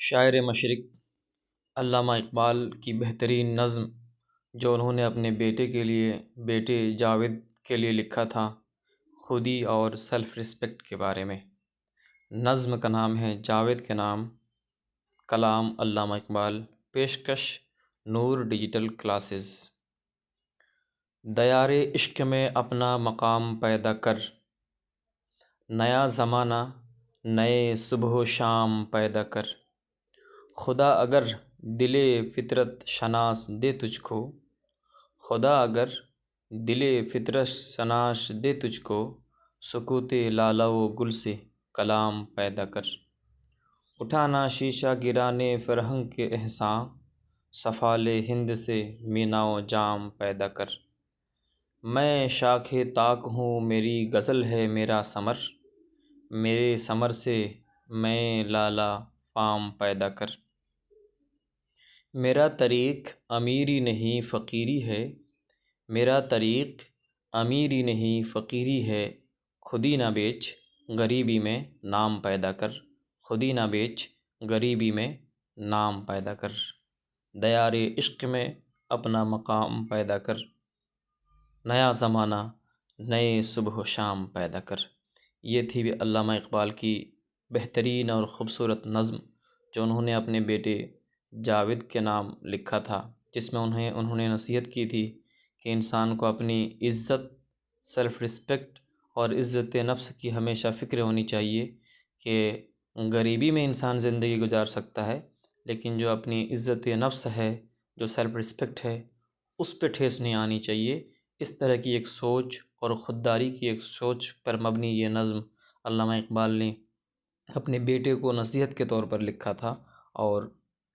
شاعر مشرق علامہ اقبال کی بہترین نظم جو انہوں نے اپنے بیٹے جاوید کے لیے لکھا تھا، خودی اور سیلف رسپیکٹ کے بارے میں۔ نظم کا نام ہے جاوید کے نام، کلام علامہ اقبال، پیشکش نور ڈیجیٹل کلاسز۔ دیار عشق میں اپنا مقام پیدا کر، نیا زمانہ نئے صبح و شام پیدا کر۔ خدا اگر دل فطرت شناس دے تجھ کو، خدا اگر دل فطرت شناس دے تجھ کو، سکوت لالہ و گل سے کلام پیدا کر۔ اٹھانا شیشہ گرانے فرہنگ کے احساں، سفال ہند سے مینا و جام پیدا کر۔ میں شاخ طاق ہوں میری غزل ہے میرا ثمر، میرے ثمر سے میں لالہ فام پیدا کر۔ میرا طریق امیری نہیں فقیری ہے، میرا طریق امیری نہیں فقیری ہے۔ خودی نہ بیچ غریبی میں نام پیدا کر، خودی نہ بیچ غریبی میں نام پیدا کر۔ دیار عشق میں اپنا مقام پیدا کر، نیا زمانہ نئے صبح و شام پیدا کر۔ یہ تھی علامہ اقبال کی بہترین اور خوبصورت نظم جو انہوں نے اپنے بیٹے جاوید کے نام لکھا تھا، جس میں انہوں نے نصیحت کی تھی کہ انسان کو اپنی عزت، سیلف رسپیکٹ اور عزت نفس کی ہمیشہ فکر ہونی چاہیے کہ غریبی میں انسان زندگی گزار سکتا ہے، لیکن جو اپنی عزت نفس ہے، جو سیلف رسپیکٹ ہے، اس پہ ٹھیس نہیں آنی چاہیے۔ اس طرح کی ایک سوچ اور خودداری کی ایک سوچ پر مبنی یہ نظم علامہ اقبال نے اپنے بیٹے کو نصیحت کے طور پر لکھا تھا، اور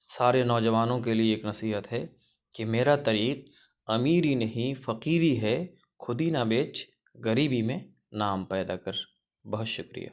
سارے نوجوانوں کے لیے ایک نصیحت ہے کہ میرا طریق امیری نہیں فقیری ہے، خودی نہ بیچ غریبی میں نام پیدا کر۔ بہت شکریہ۔